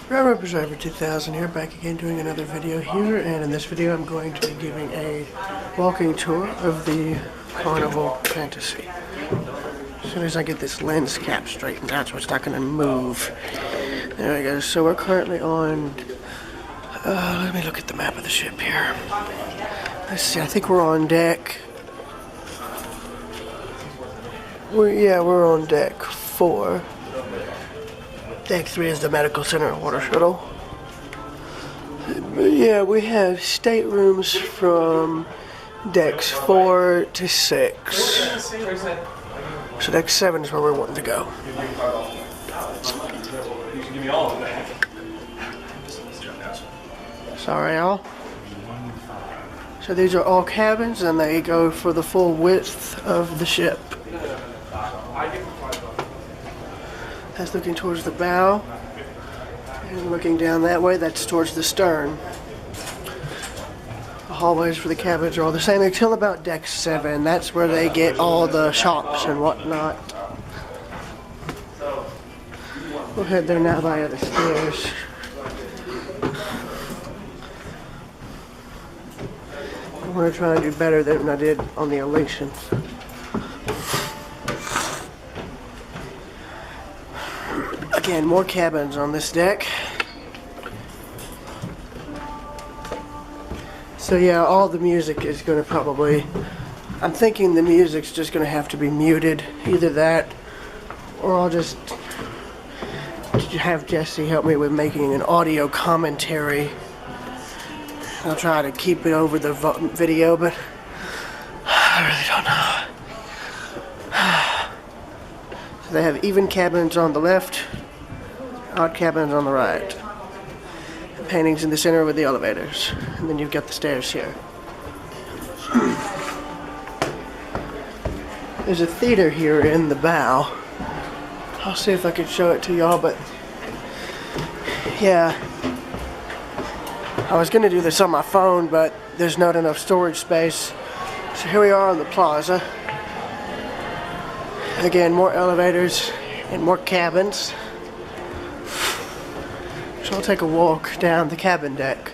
Railroad Preserver 2000 here, back again doing another video here, and in this video I'm going to be giving a walking tour of the Carnival Fantasy. As soon as I get this lens cap straightened out so it's not going to move. There we go, so we're currently on, let me look at the map of the ship here. Let's see, I think we're on deck, we're on deck 4. Deck 3 is the medical center water shuttle. But yeah, we have staterooms from decks 4 to 6. So deck 7 is where we're wanting to go. Sorry, y'all. So these are all cabins, and they go for the full width of the ship. That's looking towards the bow, and looking down that way, that's towards the stern. The hallways for the cabins are all the same until about deck 7. That's where they get all the shops and whatnot. We'll head there now via the stairs. I'm going to try and do better than I did on the Elation. Again, more cabins on this deck. So yeah, all the music is going to probably, I'm thinking the music's just going to have to be muted. Either that, or I'll just have Jesse help me with making an audio commentary. I'll try to keep it over the video, but I really don't know. So they have even cabins on the left, odd cabins on the right. The paintings in the center with the elevators. And then you've got the stairs here. There's a theater here in the bow. I'll see if I can show it to y'all, but yeah. I was going to do this on my phone, but there's not enough storage space. So here we are on the plaza. Again, more elevators and more cabins. So I'll take a walk down the cabin deck.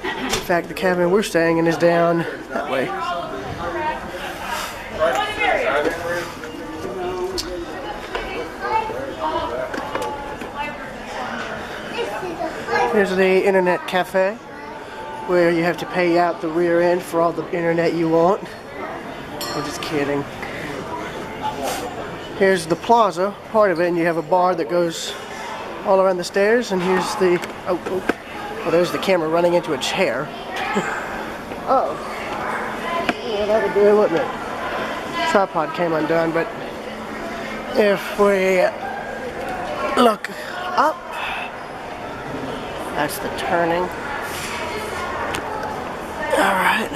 In fact, the cabin we're staying in is down that way. Here's the internet cafe, where you have to pay out the rear end for all the internet you want. I'm just kidding. Here's the plaza, part of it, and you have a bar that goes all around the stairs, and here's the, well, there's the camera running into a chair. Oh, yeah, that would do it, wouldn't it? Tripod came undone, but if we look up, that's the turning. Alright.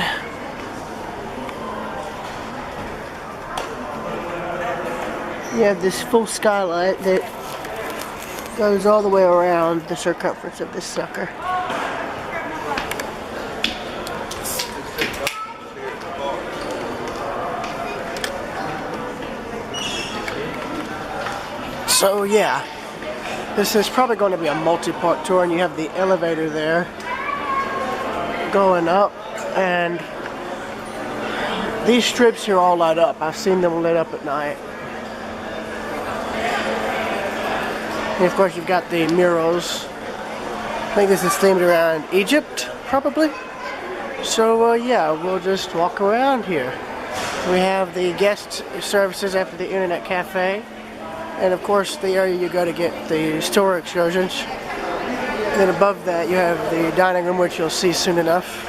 You have this full skylight that goes all the way around the circumference of this sucker. So yeah, this is probably going to be a multi-part tour, and you have the elevator there going up, and these strips here all light up. I've seen them lit up at night. And of course you've got the murals. I think this is themed around Egypt, probably. So yeah, we'll just walk around here. We have the guest services after the internet cafe. And of course the area you go to get the store excursions. And then above that you have the dining room, which you'll see soon enough.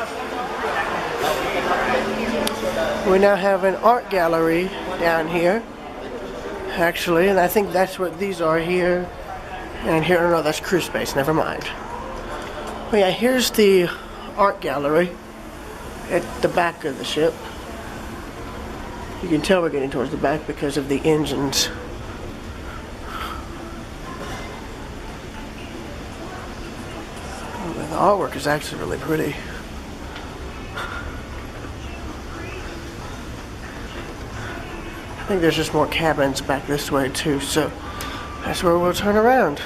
We now have an art gallery down here, actually, and I think that's what these are here. And here, no, that's crew space, never mind. Well, yeah, here's the art gallery at the back of the ship. You can tell we're getting towards the back because of the engines. Oh, the artwork is actually really pretty. I think there's just more cabins back this way too, so That's where we'll turn around.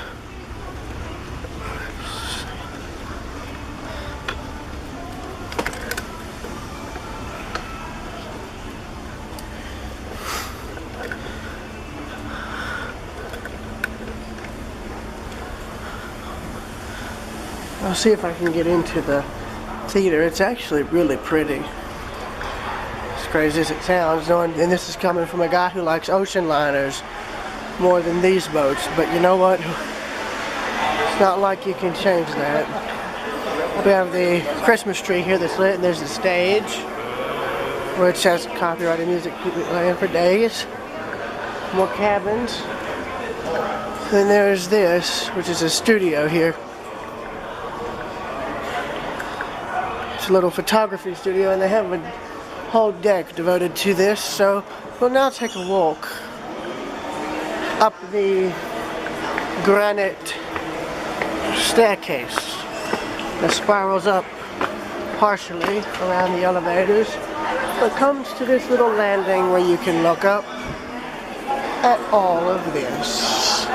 I'll see if I can get into the theater. It's actually really pretty. As crazy as it sounds, and this is coming from a guy who likes ocean liners more than these boats, but you know what? It's not like you can change that. We have the Christmas tree here that's lit, and there's the stage, which has copyrighted music playing for days. More cabins. Then there's this, which is a studio here. It's a little photography studio, and they have a whole deck devoted to this. So we'll now take a walk up the granite staircase that spirals up partially around the elevators, but comes to this little landing where you can look up at all of this.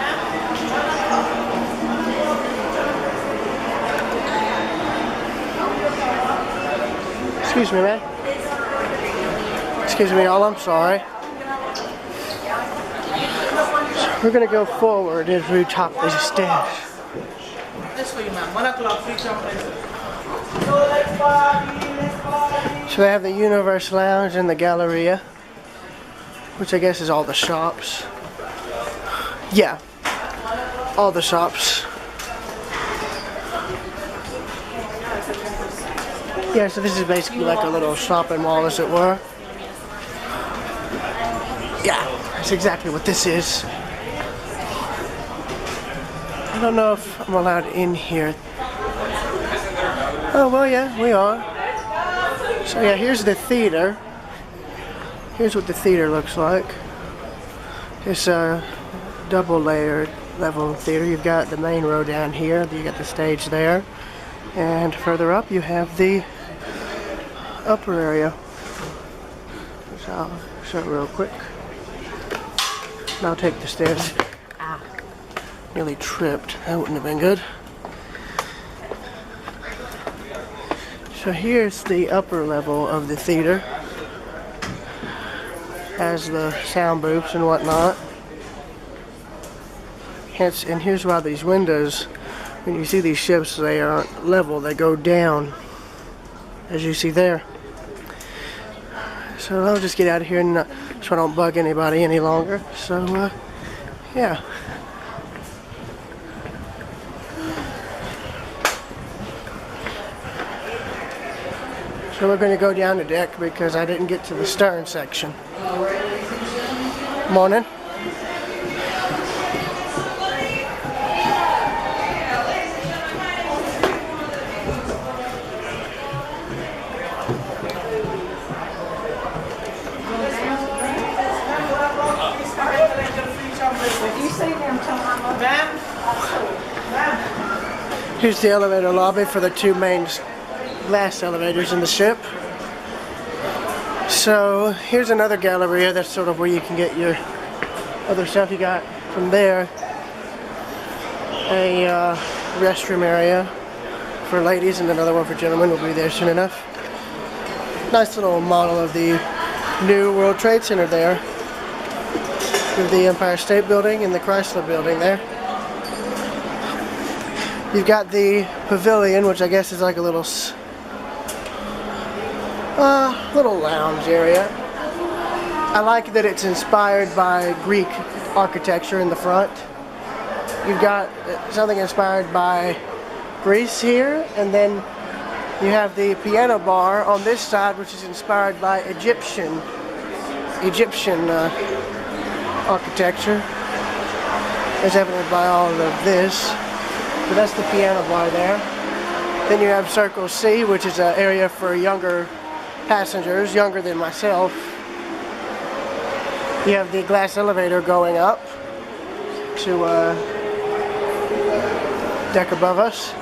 Excuse me, man. Excuse me, all. I'm sorry. So we're gonna go forward as we top these stairs. So they have the Universe Lounge and the Galleria, which I guess is all the shops. Yeah, all the shops. Yeah, so this is basically like a little shopping mall, as it were. Yeah, that's exactly what this is. I don't know if I'm allowed in here. Oh, well, yeah, we are. So, yeah, here's the theater. Here's what the theater looks like. It's a double-layered level theater. You've got the main row down here. You got the stage there. And further up, you have the upper area, which I'll show it real quick. And I'll take the stairs. Nearly tripped. That wouldn't have been good. So here's the upper level of the theater. Has the sound booths and whatnot. And here's why these windows, when you see these ships, they aren't level, they go down, as you see there. So I'll just get out of here and so I don't bug anybody any longer. So, yeah. So we're going to go down the deck because I didn't get to the stern section. Morning. Here's the elevator lobby for the two main glass elevators in the ship. So here's another galleria. That's sort of where you can get your other stuff. You got from there a restroom area for ladies and another one for gentlemen. Will be there soon enough. Nice little model of the new World Trade Center there. With the Empire State Building and the Chrysler Building there. You've got the pavilion, which I guess is like a little lounge area. I like that it's inspired by Greek architecture in the front. You've got something inspired by Greece here, and then you have the piano bar on this side, which is inspired by Egyptian architecture, as evident by all of this. So that's the piano bar there. Then you have Circle C, which is an area for younger passengers, younger than myself. You have the glass elevator going up to deck above us.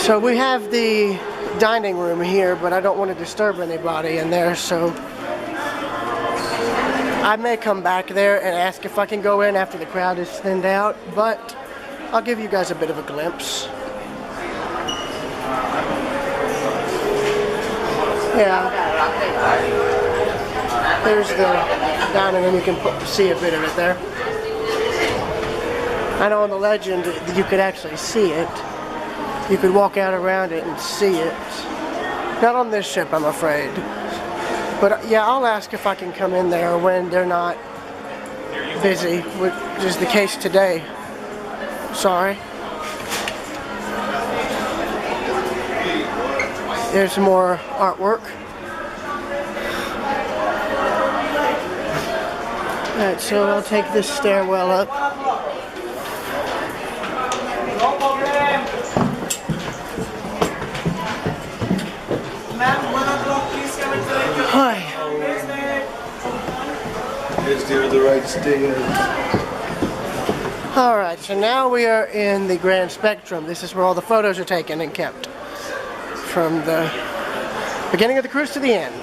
So we have the dining room here, but I don't want to disturb anybody in there, so I may come back there and ask if I can go in after the crowd is thinned out, but I'll give you guys a bit of a glimpse. Yeah. There's the dining room. You can see a bit of it there. I know on the Legend you could actually see it. You could walk out around it and see it. Not on this ship, I'm afraid. But yeah, I'll ask if I can come in there when they're not busy, which is the case today. Sorry. There's some more artwork. Alright, so I'll take this stairwell up. Hi. Is there the right stairs? Alright, so now we are in the Grand Spectrum. This is where all the photos are taken and kept. From the beginning of the cruise to the end.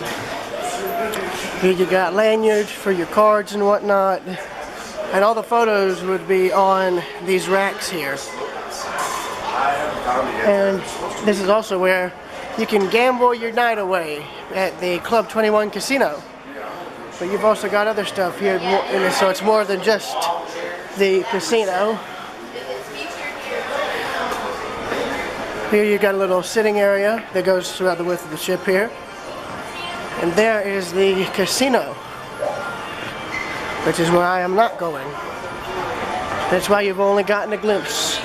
Here you got lanyards for your cards and whatnot. And all the photos would be on these racks here. And this is also where you can gamble your night away at the Club 21 Casino. But you've also got other stuff here, and so it's more than just the casino. Here you got a little sitting area that goes throughout the width of the ship here. And there is the casino, which is where I am not going. That's why you've only gotten a glimpse.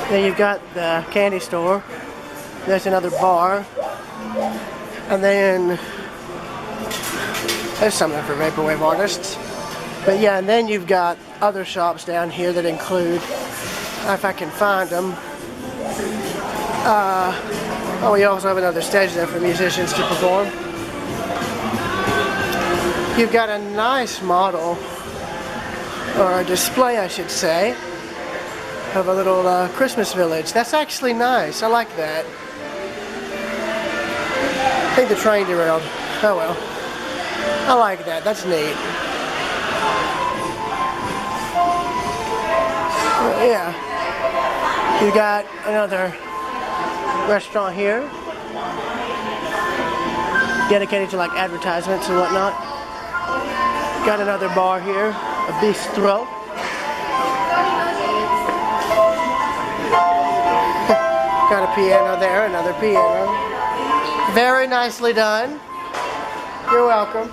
Then you've got the candy store. There's another bar. And then there's something for vaporwave artists. But yeah, and then you've got other shops down here that include, if I can find them. Oh, we also have another stage there for musicians to perform. You've got a nice model, or a display I should say, of a little Christmas village. That's actually nice. I like that. I think the train derailed. Oh well. I like that. That's neat. Yeah. You got another restaurant here, dedicated to like advertisements and whatnot. Got another bar here, a bistro. Got a piano there, another piano. Very nicely done. You're welcome.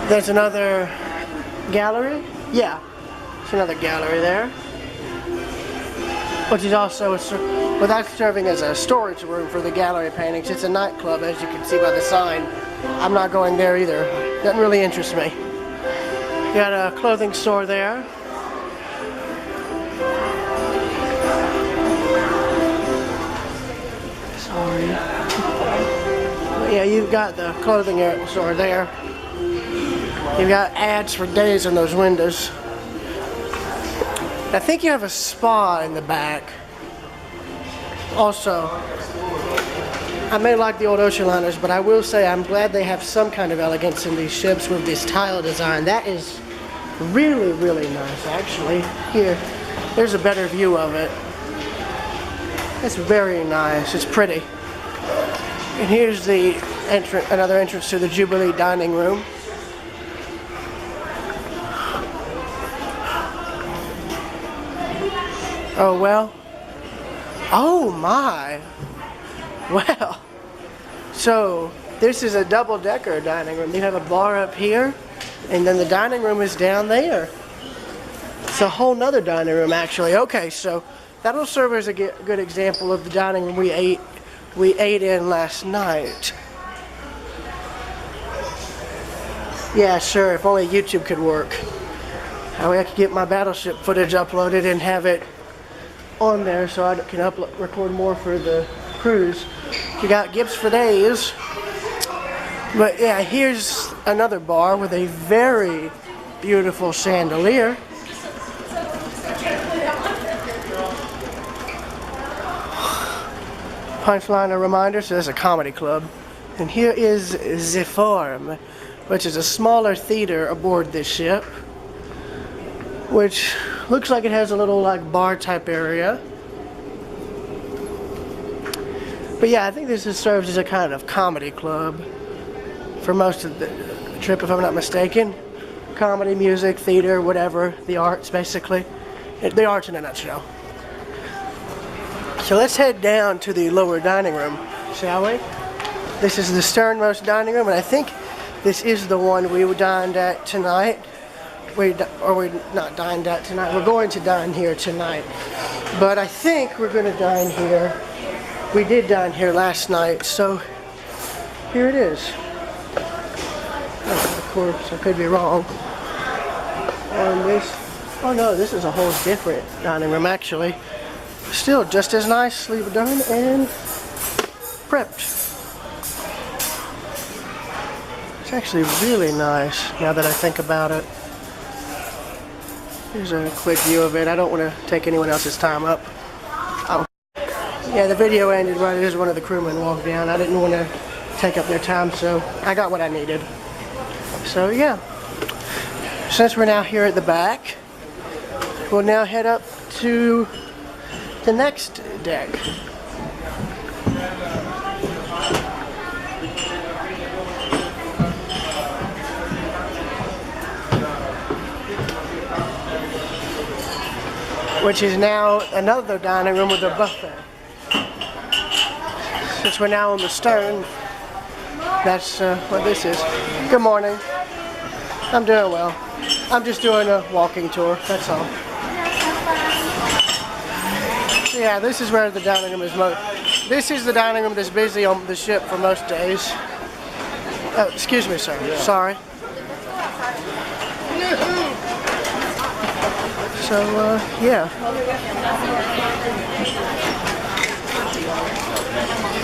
There's another gallery. Yeah, there's another gallery there. Which is also, well, that's serving as a storage room for the gallery paintings. It's a nightclub, as you can see by the sign. I'm not going there either. Doesn't really interest me. Got a clothing store there. Sorry. But yeah, you've got the clothing store there. You've got ads for days in those windows. I think you have a spa in the back. Also, I may like the old ocean liners, but I will say I'm glad they have some kind of elegance in these ships with this tile design. That is really, really nice, actually. Here, there's a better view of it. It's very nice. It's pretty. And here's the entrance, another entrance to the Jubilee dining room. Oh well. Oh my. Well. So this is a double-decker dining room. You have a bar up here, and then the dining room is down there. It's a whole nother dining room actually. Okay, so that'll serve as a good example of the dining room we ate in last night. Yeah, sure. If only YouTube could work. That way I could get my battleship footage uploaded and have it on there so I can record more for the cruise. You got gifts for days. But yeah, here's another bar with a very beautiful chandelier. Punchline a reminder, so there's a comedy club. And here is the Forum, which is a smaller theater aboard this ship, which looks like it has a little like bar type area. But yeah, I think this serves as a kind of comedy club for most of the trip, if I'm not mistaken. Comedy, music, theater, whatever, the arts basically. The arts in a nutshell. So let's head down to the lower dining room, shall we? This is the sternmost dining room, and I think this is the one we dined at tonight. We're not dined at tonight. We're going to dine here tonight. But I think we're going to dine here. We did dine here last night, so here it is. Oh, of course, I could be wrong. On this, oh no, this is a whole different dining room actually. Still just as nicely done and prepped. It's actually really nice now that I think about it. Here's a quick view of it. I don't want to take anyone else's time up. Oh. Yeah, the video ended right as one of the crewmen walked down. I didn't want to take up their time, so I got what I needed. So yeah, since we're now here at the back, we'll now head up to the next deck. Which is now another dining room with a buffet. Since we're now on the stern, that's what this is. Good morning. I'm doing well. I'm just doing a walking tour, that's all. Yeah, this is where the dining room is this is the dining room that's busy on the ship for most days. Oh, excuse me, sir. Yeah. Sorry. So, yeah.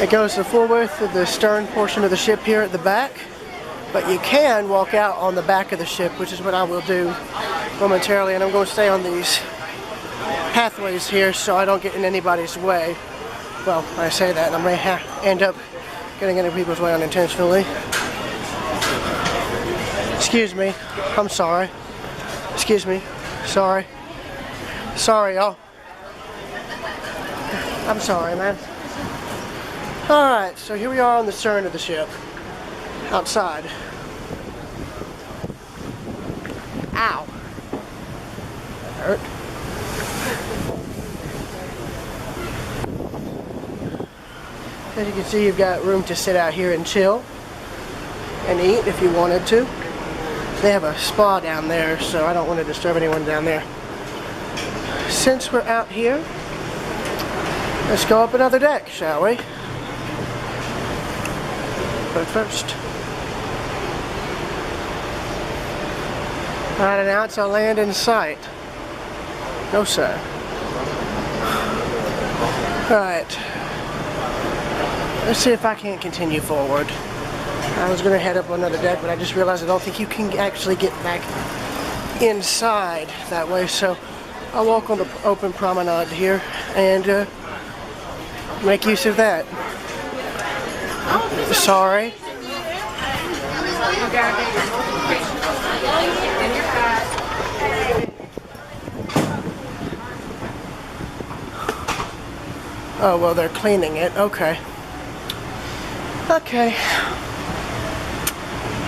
It goes the full width of the stern portion of the ship here at the back, but you can walk out on the back of the ship, which is what I will do momentarily, and I'm going to stay on these pathways here so I don't get in anybody's way. Well, I say that and I may end up getting into people's way unintentionally. Excuse me. I'm sorry. Excuse me. Sorry. Sorry, y'all. I'm sorry, man. Alright, so here we are on the stern of the ship. Outside. Ow. That hurt. As you can see, you've got room to sit out here and chill and eat if you wanted to. They have a spa down there, so I don't want to disturb anyone down there. Since we're out here, let's go up another deck, shall we? But first, not an ounce of land in sight. No, sir. Alright. Let's see if I can't continue forward. I was going to head up another deck, but I just realized I don't think you can actually get back inside that way, so I'll walk on the open promenade here and make use of that. Sorry. Oh, well, they're cleaning it. Okay. Okay.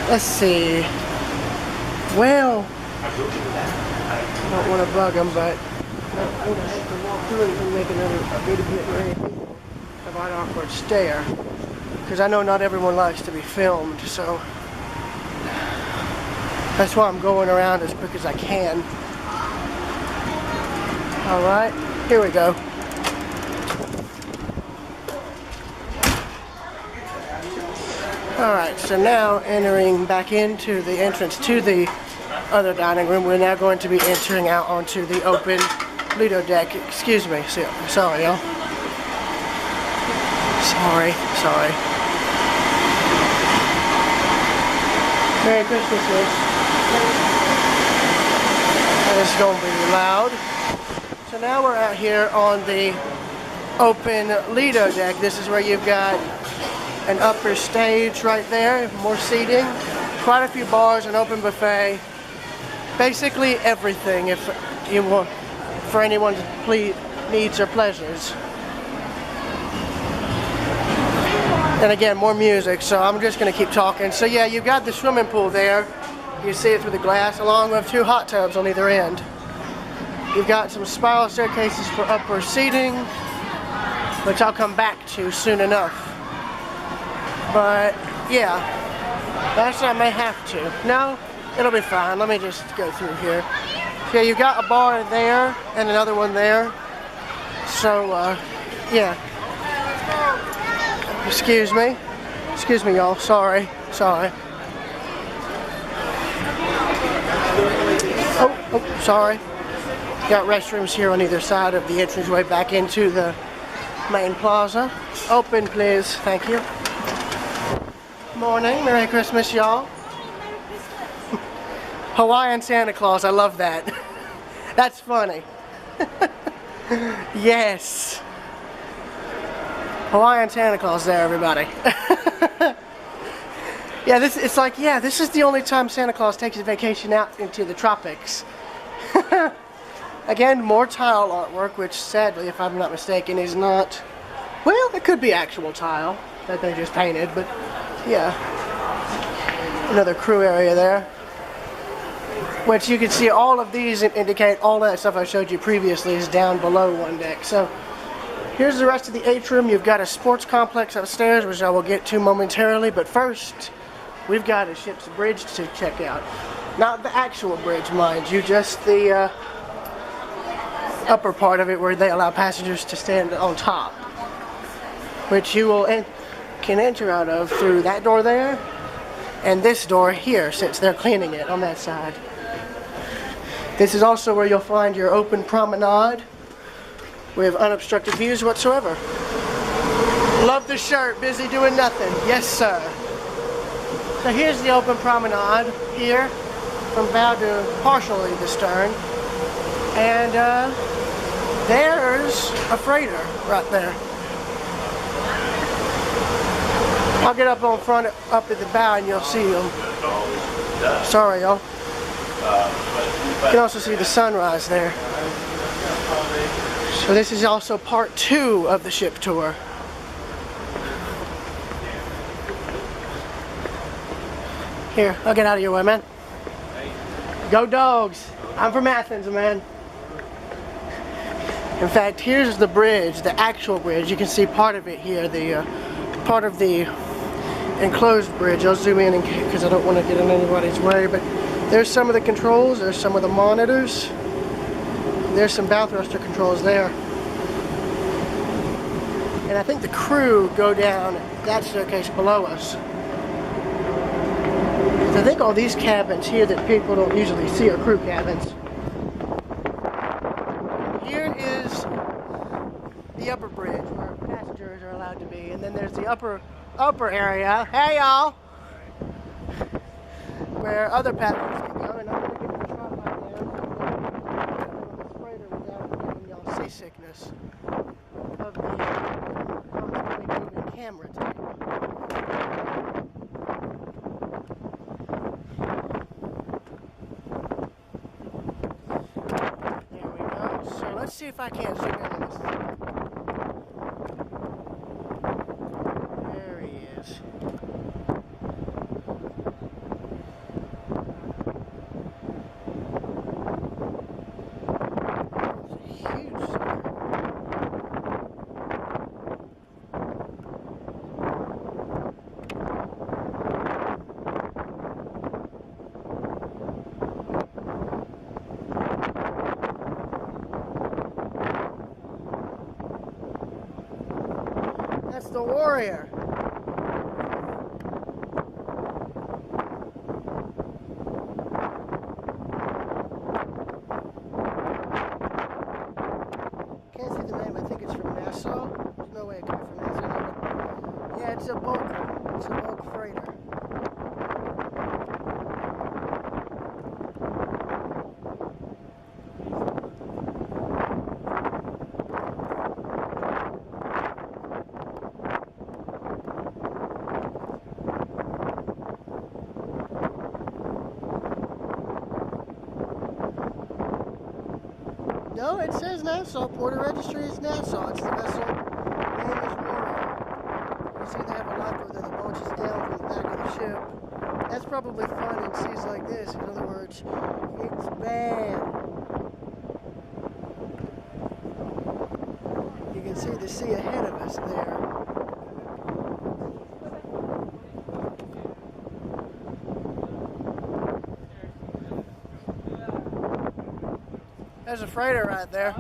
Let's see. Well, I don't want to bug them, but I would have to walk through it and make a video or anything of an awkward stare. Because I know not everyone likes to be filmed, so that's why I'm going around as quick as I can. Alright, here we go. Alright, so now entering back into the entrance to the other dining room, we're now going to be entering out onto the open Lido deck. Excuse me, sorry y'all. Sorry. Merry Christmas, Liz. That is going to be loud. So now we're out here on the open Lido deck. This is where you've got an upper stage right there, more seating, quite a few bars, an open buffet, basically everything if you want for anyone's needs or pleasures. And again, more music, so I'm just going to keep talking. So yeah, you've got the swimming pool there. You see it through the glass, along with 2 hot tubs on either end. You've got some spiral staircases for upper seating, which I'll come back to soon enough. But yeah, actually I may have to. No, it'll be fine. Let me just go through here. So yeah, you've got a bar there and another one there. So yeah. Excuse me, y'all. Sorry. Oh, sorry. Got restrooms here on either side of the entranceway back into the main plaza. Open, please. Thank you. Morning. Merry Christmas, y'all. Hawaiian Santa Claus. I love that. That's funny. Yes. Hawaiian Santa Claus there, everybody. Yeah, this is the only time Santa Claus takes a vacation out into the tropics. Again, more tile artwork, which sadly, if I'm not mistaken, is not, well, it could be actual tile that they just painted, but yeah. Another crew area there. Which you can see all of these indicate all that stuff I showed you previously is down below one deck. So here's the rest of the atrium. You've got a sports complex upstairs, which I will get to momentarily, but first we've got a ship's bridge to check out. Not the actual bridge, mind you, just the upper part of it where they allow passengers to stand on top, which you can enter out of through that door there and this door here, since they're cleaning it on that side. This is also where you'll find your open promenade with unobstructed views whatsoever. Love the shirt, busy doing nothing. Yes, sir. So here's the open promenade here from bow to partially the stern. And there's a freighter right there. I'll get up on front, up at the bow, and you'll see them. Sorry, y'all. You can also see the sunrise there. So this is also part 2 of the ship tour. Here, I'll get out of your way, man. Go Dogs! I'm from Athens, man. In fact, here's the bridge, the actual bridge. You can see part of it here, the part of the enclosed bridge. I'll zoom in because I don't want to get in anybody's way, but there's some of the controls, there's some of the monitors. There's some bow thruster controls there. And I think the crew go down that staircase below us. I think all these cabins here that people don't usually see are crew cabins. Here is the upper bridge where passengers are allowed to be, and then there's the upper area. Hey y'all! Where other passengers can go, and I'm going to get the tripod down the freighter without giving y'all seasickness of the constantly moving camera tape. Let's see if I can't zoom in on this. There he is. It's a huge sucker. That's the Warrior. Can't see the name. I think it's from Nassau. There's no way it could be from Nassau. But yeah, it's a bulk freighter. No, it says Nassau. Port of Registry is Nassau. It's the vessel name is Royal. You see they have a lifeboat that launches down from the back of the ship. That's probably fun in seas like this. In other words, it's bad. You can see the sea ahead of us there. There's a freighter right there.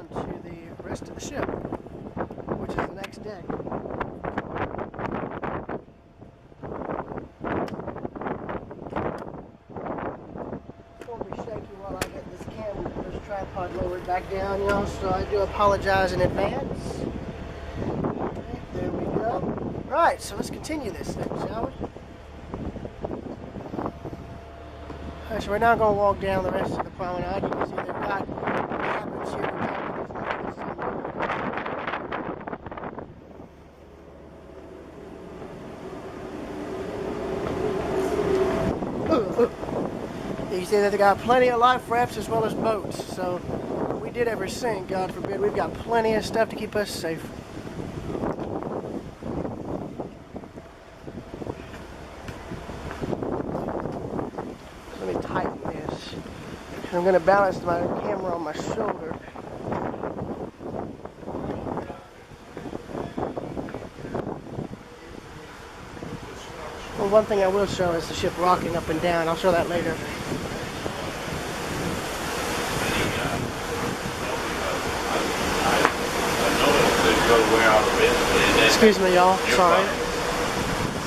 To the rest of the ship, which is the next deck. It's going to be shaky while I get this camera, this tripod lowered back down, y'all, so I do apologize in advance. Okay, there we go. Right, so let's continue this thing, shall we? Alright, so we're now going to walk down the rest of the promenade. You can see they've got cabins here. You see that they got plenty of life rafts as well as boats. So if we did ever sink, God forbid, we've got plenty of stuff to keep us safe. Let me tighten this. I'm going to balance my camera on my shoulder. Well, one thing I will show is the ship rocking up and down. I'll show that later. Excuse me, y'all. Sorry.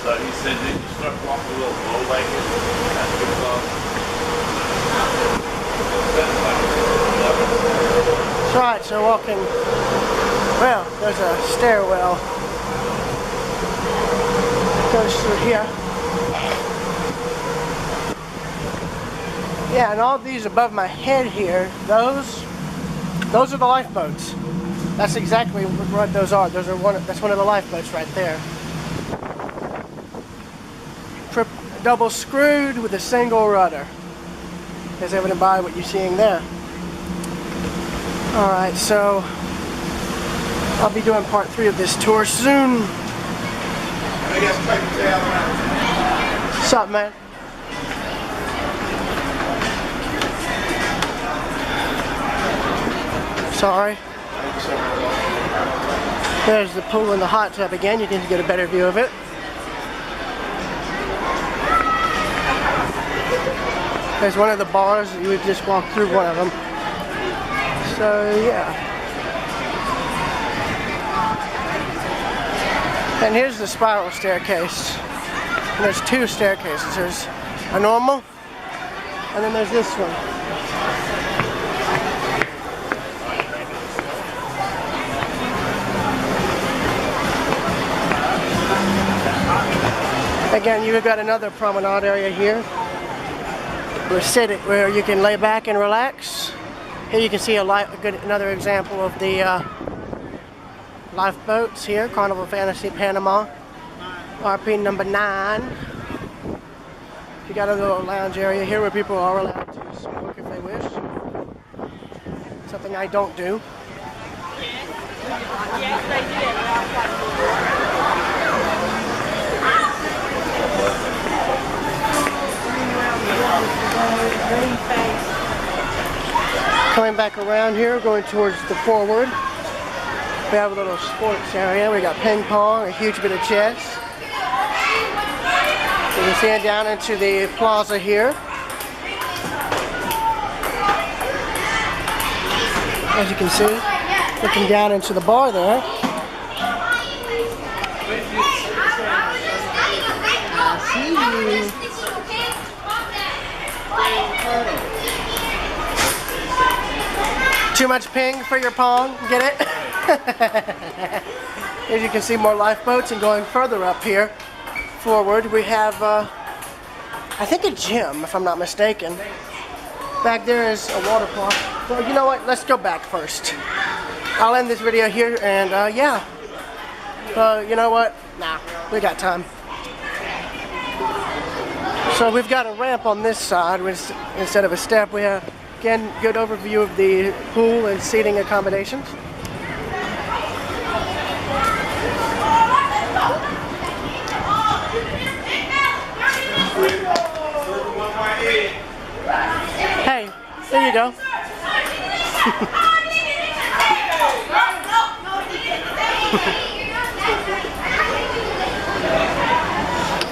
So he said, did you start walking a little low like it? That's right, so walking, well, there's a stairwell. Goes through here. Yeah, and all these above my head here, those are the lifeboats. That's exactly what those are. That's one of the lifeboats right there. Double screwed with a single rudder. As evident by what you're seeing there. Alright, so I'll be doing part 3 of this tour soon. What's up, man? Sorry. There's the pool and the hot tub again. You can get a better view of it. There's one of the bars. You would just walk through one of them. So, yeah. And here's the spiral staircase. And there's 2 staircases. There's a normal, and then there's this one. Again, you've got another promenade area here. Where you can lay back and relax. Here you can see another example of the lifeboats here, Carnival Fantasy Panama, RP number 9. You got a little lounge area here where people are allowed to smoke if they wish. Something I don't do. Yes, Coming back around here, going towards the forward. We have a little sports area. We got ping pong, a huge bit of chess. You can see it down into the plaza here. As you can see, looking down into the bar there. I see you. Too much ping for your pong, get it? As you can see, more lifeboats, and going further up here, forward, we have, I think a gym, if I'm not mistaken. Back there is a water park. Well, you know what, let's go back first. I'll end this video here, and yeah. You know what, nah, we got time. So we've got a ramp on this side, instead of a step. We have, again, good overview of the pool and seating accommodations. Hey, there you go.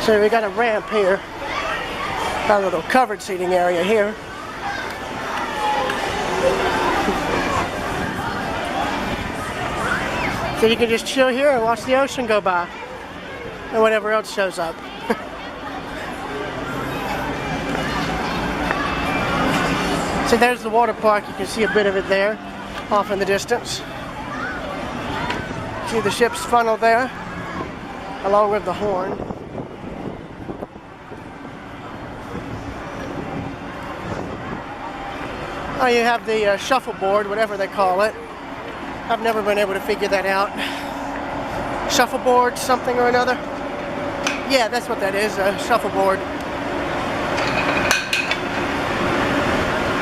So we got a ramp here. Got a little covered seating area here. So you can just chill here and watch the ocean go by. And whatever else shows up. So there's the water park. You can see a bit of it there, off in the distance. See the ship's funnel there, along with the horn. Oh, you have the shuffleboard, whatever they call it. I've never been able to figure that out. Shuffleboard, something or another. Yeah, that's what that is, a shuffleboard.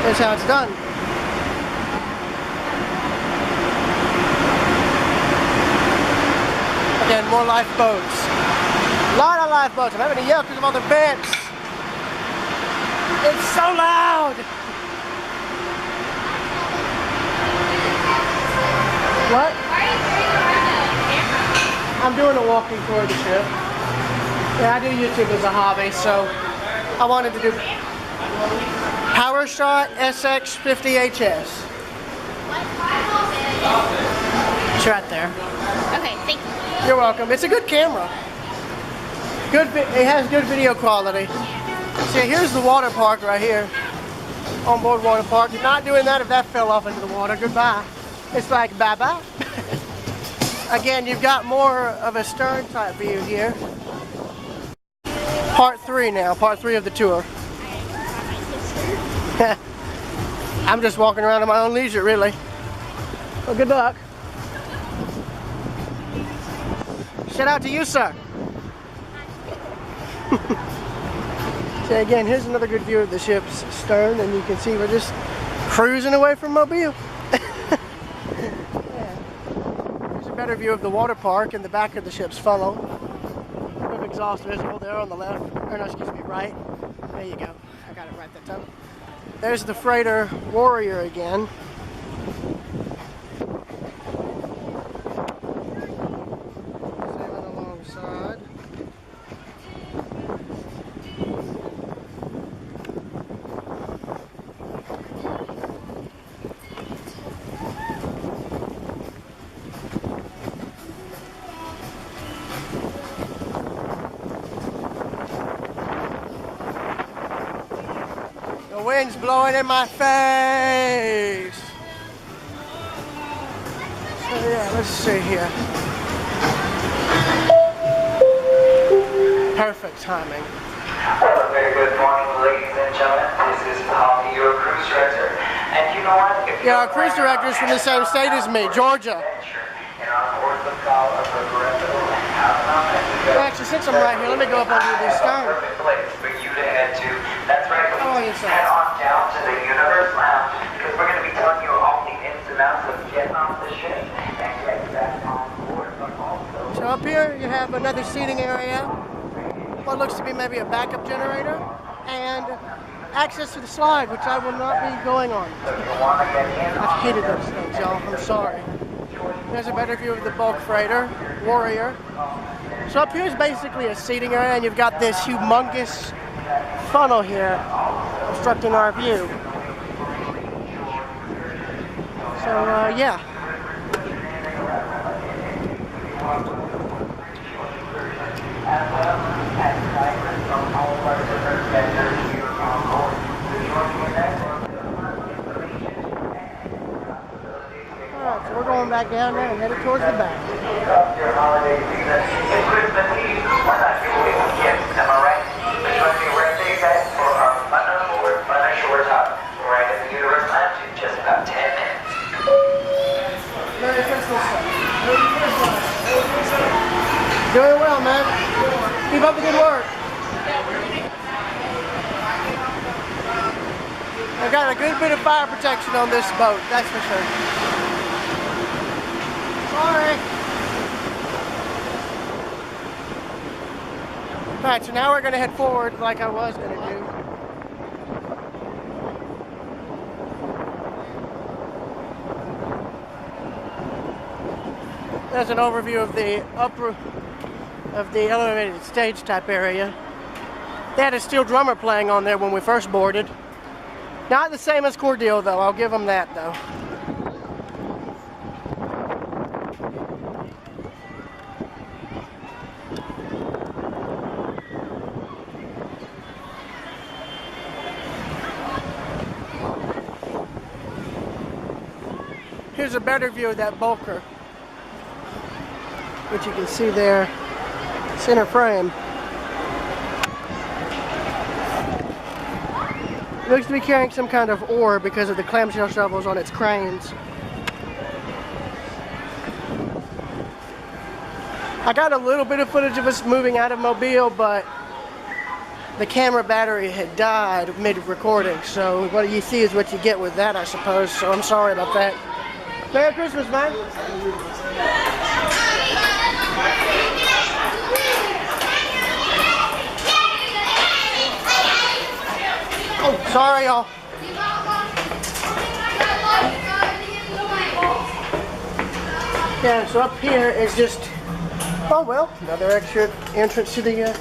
That's how it's done. Again, more lifeboats. A lot of lifeboats. I'm having to yell because of all the vents. It's so loud. What? I'm doing a walking tour of the ship. Yeah, I do YouTube as a hobby, so I wanted to do PowerShot SX50HS. It's right there. Okay, thank you. You're welcome. It's a good camera. It has good video quality. See, here's the water park right here. Onboard water park. You're not doing that if that fell off into the water. Goodbye. It's like bye-bye. Again, you've got more of a stern type view here. Part 3 now. Part 3 of the tour. I'm just walking around at my own leisure, really. Well, good luck. Shout out to you, sir. So again, here's another good view of the ship's stern, and you can see we're just cruising away from Mobile. Here's a better view of the water park in the back of the ship's funnel. With exhaust visible there on the left, or no, excuse me, right. There you go. I got it right that time. There's the freighter Warrior again. Sailing alongside. The wind's blowing in my face. So yeah, let's see here. Perfect timing. Very good morning, ladies and gentlemen. This is Polly, your cruise director. And you know what? Yeah, our cruise director's from the same state as me, Georgia. Well, actually, since I'm right here, let me go up under the stern. Perfect place for you to head to. That's right. Oh, yes, sir. Head on down to the Universe Lounge because we're going to be telling you all the ins and outs of getting off the ship and getting back on board. But also, So up here, you have another seating area. What looks to be maybe a backup generator, and access to the slide, which I will not be going on. I've hated those things, y'all. I'm sorry. There's a better view of the bulk freighter, Warrior. So up here is basically a seating area, and you've got this humongous funnel here obstructing our view. So, yeah. Alright, so we're going back down there and headed towards the back. Your holiday season. It's Christmas Eve. Why not give away some gifts? Am I right? Which one do you rent these at for our Funner or Funner Shore Top? Right in the Universe Lounge in just about 10 minutes. Merry Christmas. Merry Christmas. Doing well, man. Keep up the good work. I've got a good bit of fire protection on this boat, that's for sure. Sorry. Alright, so now we're going to head forward like I was going to do. There's an overview of the elevated stage type area. They had a steel drummer playing on there when we first boarded. Not the same as Cordeal though, I'll give them that though. Here's a better view of that bulker, which you can see there, center frame. It looks to be carrying some kind of ore because of the clamshell shovels on its cranes. I got a little bit of footage of us moving out of Mobile, but the camera battery had died mid-recording, so what you see is what you get with that, I suppose, so I'm sorry about that. Merry Christmas, man! Oh, sorry, y'all. Yeah, so up here is just, oh well, another extra entrance to the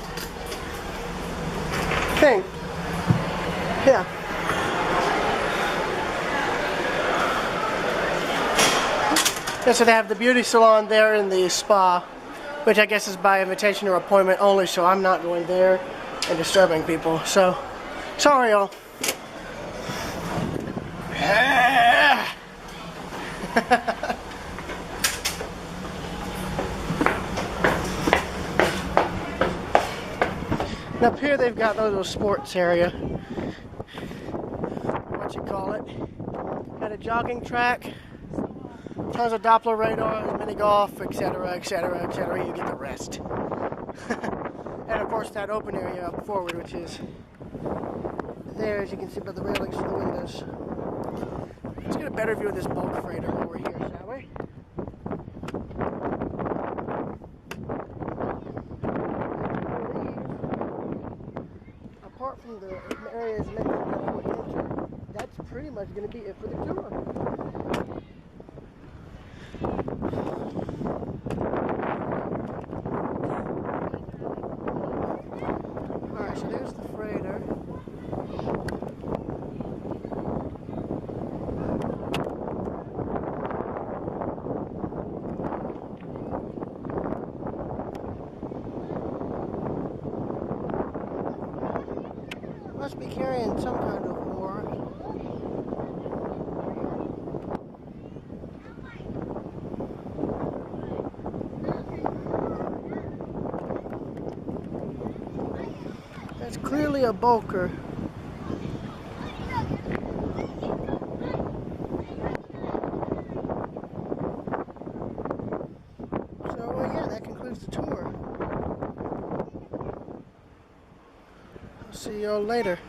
thing. Yeah. Yeah, so they have the beauty salon there in the spa, which I guess is by invitation or appointment only, so I'm not going there and disturbing people. So, sorry, y'all. And up here they've got a little sports area. What you call it? Got a jogging track, tons of Doppler radar, mini golf, etc., etc., etc. You get the rest. And of course that open area up forward, which is there, as you can see by the railings from the windows. Let's get a better view of this bulk freighter while we're here, shall we? Apart from the areas mentioned that I would enter, that's pretty much going to be it for the tour. Alright, so there's the freighter. Must be carrying some kind of ore. That's clearly a bulker. So yeah, that concludes the tour. See y'all later.